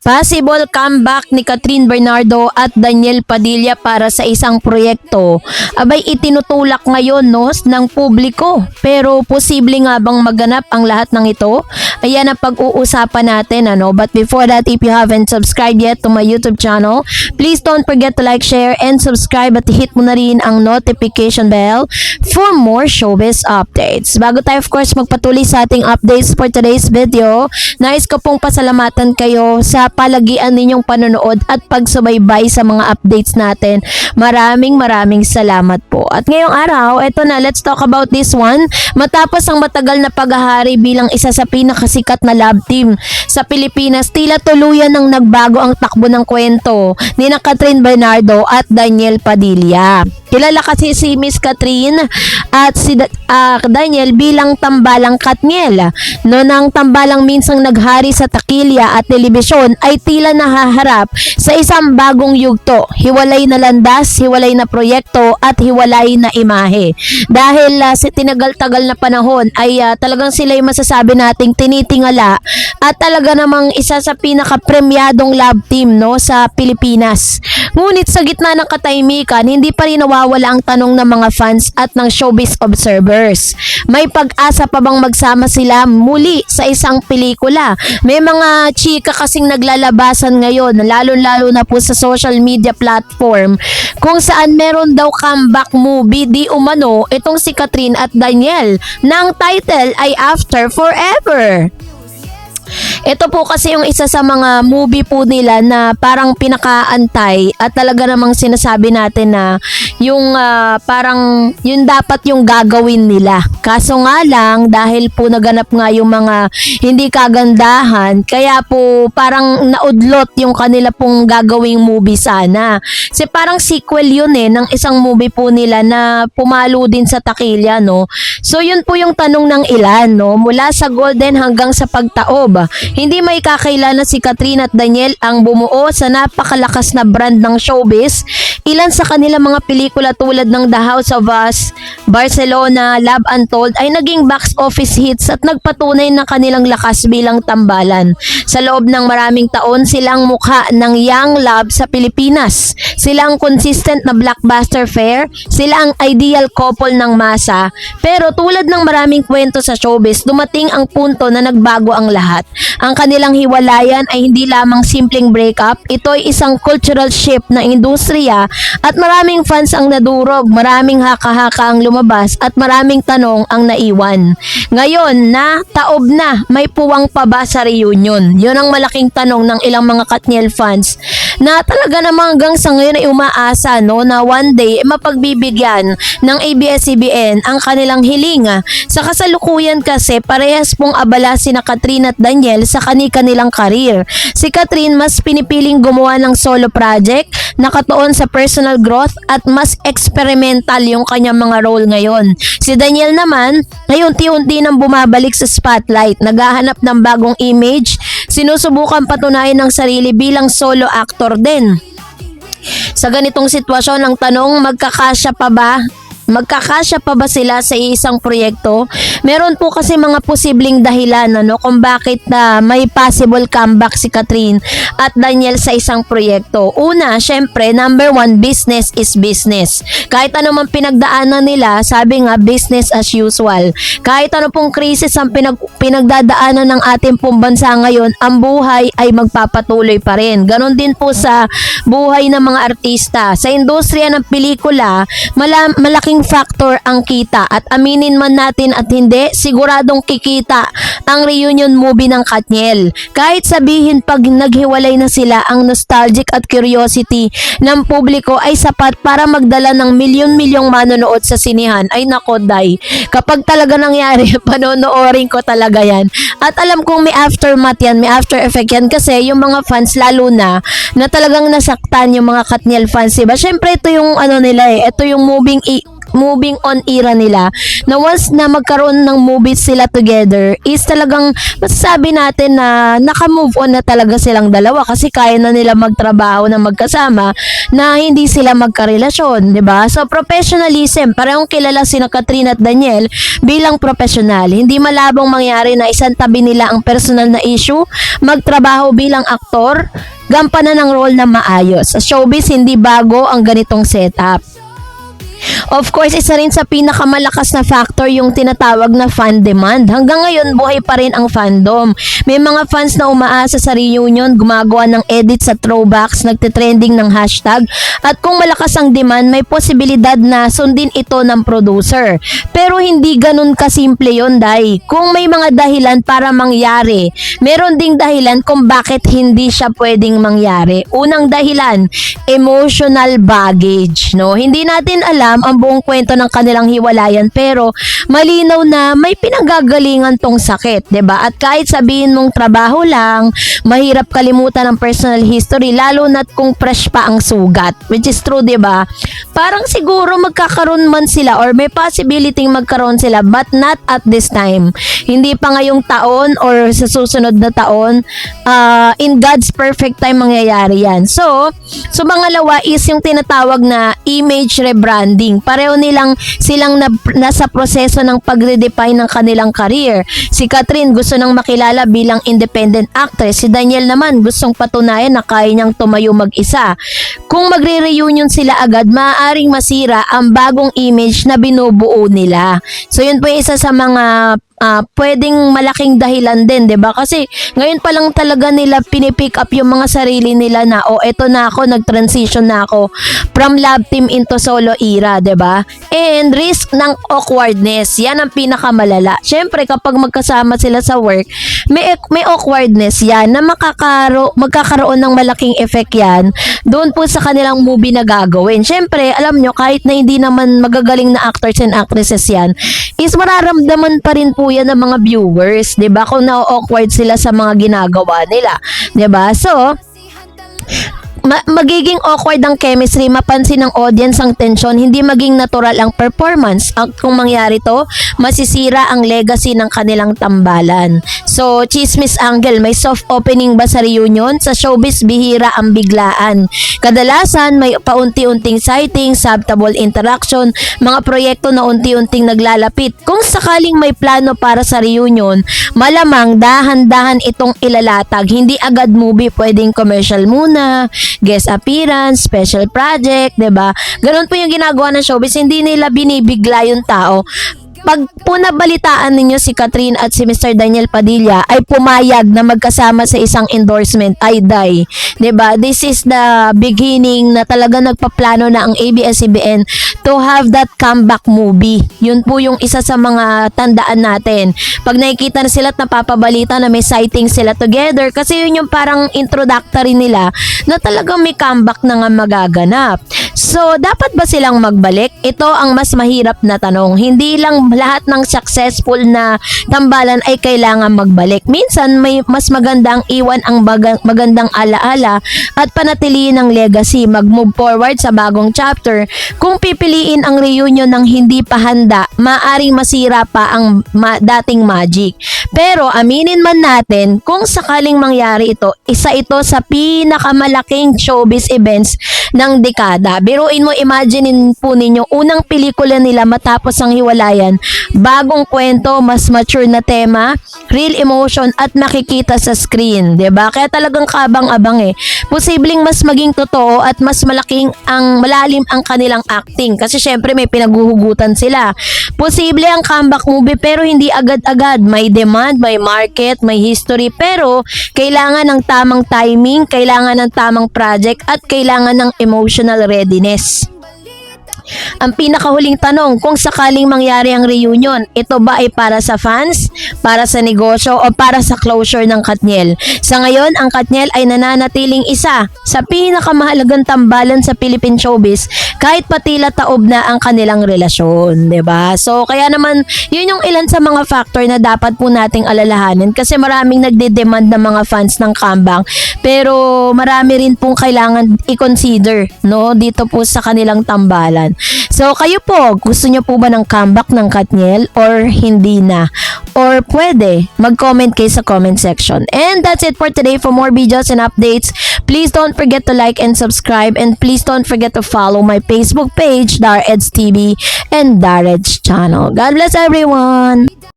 Possible comeback ni Catherine Bernardo at Daniel Padilla para sa isang proyekto. Abay itinutulak ngayon ng publiko. Pero posible nga bang maganap ang lahat ng ito? Ayan ang pag-uusapan natin. But before that, if you haven't subscribed yet to my YouTube channel, please don't forget to like, share, and subscribe at hit mo na rin ang notification bell for more showbiz updates. Bago tayo of course magpatuloy sa ating updates for today's video, nais ko pong pasalamatan kayo sa palagian ninyong panonood at pagsubaybay sa mga updates natin. Maraming salamat po. At ngayong araw, eto na, let's talk about this one. Matapos ang matagal na paghahari bilang isa sa pinakasikat na love team sa Pilipinas, tila tuluyan ng nagbago ang takbo ng kwento ni Catherine Bernardo at Daniel Padilla. Kilala kasi si Miss Catherine at si Daniel bilang tambalang Katniel. Nang tambalang minsang naghari sa takilya at telebisyon ay tila nahaharap sa isang bagong yugto. Hiwalay na landas, hiwalay na proyekto at hiwalay na imahe. Dahil sa tinagal-tagal na panahon ay talagang sila yung masasabi nating tinitingala at talaga namang isa sa pinaka-premyadong love team sa Pilipinas. Ngunit sa gitna ng katahimikan, hindi pa rin nawawala ang tanong ng mga fans at ng showbiz observers. May pag-asa pa bang magsama sila muli sa isang pelikula? May mga chika kasing naglalabasan ngayon, lalo-lalo na po sa social media platform, kung saan meron daw comeback movie di umano itong si Catherine at Daniel na ang title ay After Forever. Ito po kasi yung isa sa mga movie po nila na parang pinakaantay at talaga namang sinasabi natin na yung parang yun dapat yung gagawin nila. Kaso nga lang dahil po naganap nga yung mga hindi kagandahan, kaya po parang naudlot yung kanila pong gagawing movie sana. Kasi parang sequel yun ng isang movie po nila na pumalo din sa takilya, So yun po yung tanong ng ilan, mula sa Golden hanggang sa Pagtaob. Hindi may kakailangan si Catherine at Daniel ang bumuo sa napakalakas na brand ng showbiz. Ilan sa kanilang mga pelikula tulad ng The House of Us, Barcelona, Love Untold ay naging box office hits at nagpatunay ng kanilang lakas bilang tambalan. Sa loob ng maraming taon, silang mukha ng young love sa Pilipinas. Sila ang consistent na blockbuster fare, sila ang ideal couple ng masa. Pero tulad ng maraming kwento sa showbiz, dumating ang punto na nagbago ang lahat. Ang kanilang hiwalayan ay hindi lamang simpleng breakup, ito ay isang cultural shift na industriya at maraming fans ang nadurog, maraming haka-haka ang lumabas at maraming tanong ang naiwan. Ngayon na taob na, may puwang pa ba sa reunion? Yun ang malaking tanong ng ilang mga Katniel fans na talaga namang hanggang sa ngayon ay umaasa na one day mapagbibigyan ng ABS-CBN ang kanilang hiling. Sa kasalukuyan kasi parehas pong abala sina Catherine at Daniel sa kanilang karir. Si Catherine mas pinipiling gumawa ng solo project, nakatuon sa personal growth at mas experimental yung kanyang mga role ngayon. Si Daniel naman ay unti-unti nang bumabalik sa spotlight, naghahanap ng bagong image, sinusubukan patunayan ng sarili bilang solo actor din. Sa ganitong sitwasyon, ang tanong, magkakasya pa ba sila sa isang proyekto? Meron po kasi mga posibleng dahilan kung bakit may possible comeback si Catherine at Daniel sa isang proyekto. Una, syempre, number one, business is business. Kahit ano man pinagdaanan nila, sabi nga, business as usual. Kahit ano pong krisis ang pinagdadaanan ng ating pong bansa ngayon, ang buhay ay magpapatuloy pa rin. Ganon din po sa buhay ng mga artista. Sa industriya ng pelikula, malaking factor ang kita at aminin man natin at hindi, siguradong kikita ang reunion movie ng Katniel. Kahit sabihin pag naghiwalay na sila, ang nostalgic at curiosity ng publiko ay sapat para magdala ng milyon-milyong manonood sa sinihan. Ay nako, Day, kapag talaga nangyari, panonoorin ko talaga yan. At alam kong may aftermath yan, may after effect yan kasi yung mga fans lalo na talagang nasaktan yung mga Katniel fans, diba? Syempre ito yung nila ito yung moving moving on era nila na once na magkaroon ng movies sila together is talagang masasabi natin na naka-move on na talaga silang dalawa kasi kaya na nila magtrabaho na magkasama na hindi sila magkarelasyon, di ba? So professionalism, parehong kilala sina Kathryn at Daniel bilang professional. Hindi malabong mangyari na isang tabi nila ang personal na issue, magtrabaho bilang aktor, gampanan ng role na maayos. Sa showbiz, hindi bago ang ganitong setup. Of course, isa rin sa pinakamalakas na factor yung tinatawag na fan demand. Hanggang ngayon, buhay pa rin ang fandom. May mga fans na umaasa sa reunion, gumagawa ng edit sa throwbacks, nagtitrending ng hashtag, at kung malakas ang demand, may posibilidad na sundin ito ng producer. Pero hindi ganun kasimple yun, Day. Kung may mga dahilan para mangyari, meron ding dahilan kung bakit hindi siya pwedeng mangyari. Unang dahilan, emotional baggage, no? Hindi natin alam ang buong kwento ng kanilang hiwalayan pero malinaw na may pinanggagalingan tong sakit, 'di ba? At kahit sabihin mong trabaho lang, mahirap kalimutan ang personal history lalo na't kung fresh pa ang sugat, which is true, 'di ba? Parang siguro magkakaroon man sila or may possibility magkaroon sila but not at this time. Hindi pa ngayong taon or sa susunod na taon, in God's perfect time mangyayari yan. So mangalawa is yung tinatawag na image rebranding. Pareho silang nasa proseso ng pagre-define ng kanilang career. Si Kathryn gusto nang makilala bilang independent actress. Si Daniel naman gustong patunayan na kaya niyang tumayo mag-isa. Kung magre-reunion sila agad, maaaring masira ang bagong image na binubuo nila. So yun po yung isa sa mga pwedeng malaking dahilan din, 'di ba? Kasi ngayon pa lang talaga nila pinipick up yung mga sarili nila na eto na ako, nag-transition na ako from love team into solo era, 'di ba? And risk ng awkwardness, yan ang pinakamalala. Syempre kapag magkasama sila sa work, may awkwardness yan na magkakaroon ng malaking effect yan doon po sa kanilang movie na gagawin. Syempre, alam nyo, kahit na hindi naman magagaling na actors and actresses yan, is mararamdaman pa rin po yan ng mga viewers, 'di ba? Kung na-awkward sila sa mga ginagawa nila, 'di ba? So, magiging awkward ang chemistry, mapansin ng audience ang tensyon, hindi maging natural ang performance. Kung mangyari to, masisira ang legacy ng kanilang tambalan. So, chismis angle, may soft opening ba sa reunion? Sa showbiz, bihira ang biglaan. Kadalasan, may paunti-unting sighting, subtable interaction, mga proyekto na unti-unting naglalapit. Kung sakaling may plano para sa reunion, malamang dahan-dahan itong ilalatag. Hindi agad movie, pwedeng commercial muna, guest appearance, special project, 'di ba? Ganun po yung ginagawa ng showbiz, hindi nila binibigla yung tao. Pag po nabalitaan ninyo si Kathryn at si Mr. Daniel Padilla ay pumayag na magkasama sa isang endorsement, ay Day, 'di ba? This is the beginning na talaga nagpaplano na ang ABS-CBN to have that comeback movie. Yun po yung isa sa mga tandaan natin. Pag nakikita na sila at napapabalita na may sighting sila together, kasi yun yung parang introductory nila na talagang may comeback na nga magaganap. So, dapat ba silang magbalik? Ito ang mas mahirap na tanong. Hindi lang lahat ng successful na tambalan ay kailangan magbalik. Minsan, may mas magandang iwan ang magandang alaala at panatiliin ang legacy. Mag-move forward sa bagong chapter. Kung pipiliin ang reunion ng hindi pa handa, maaring masira pa ang dating magic. Pero aminin man natin, kung sakaling mangyari ito, isa ito sa pinakamalaking showbiz events ng dekada. Biruin mo, imaginein po ninyo, unang pelikula nila matapos ang hiwalayan, bagong kwento, mas mature na tema, real emotion at makikita sa screen, 'di ba? Kaya talagang kabang-abang Posibleng mas maging totoo at mas malalim ang kanilang acting kasi syempre may pinaghuhugutan sila. Posible ang comeback movie pero hindi agad-agad. May demand, may market, may history, pero kailangan ng tamang timing, kailangan ng tamang project at kailangan ng emotional readiness. Ang pinakahuling tanong, kung sakaling mangyari ang reunion, ito ba ay para sa fans, para sa negosyo, o para sa closure ng Katniel? Sa ngayon, ang Katniel ay nananatiling isa sa pinakamahalagang tambalan sa Philippine showbiz kahit patila taob na ang kanilang relasyon, 'di ba? So kaya naman yun yung ilan sa mga factor na dapat po nating alalahanin kasi maraming nagde-demand ng mga fans ng comeback pero marami rin pong kailangan i-consider, no, dito po sa kanilang tambalan. So kayo po, gusto niyo po ba ng comeback ng Katniel or hindi na? Or pwede, mag-comment kayo sa comment section. And that's it for today. For more videos and updates, please don't forget to like and subscribe, and please don't forget to follow my Facebook page, DarEds TV and DarEds channel. God bless everyone!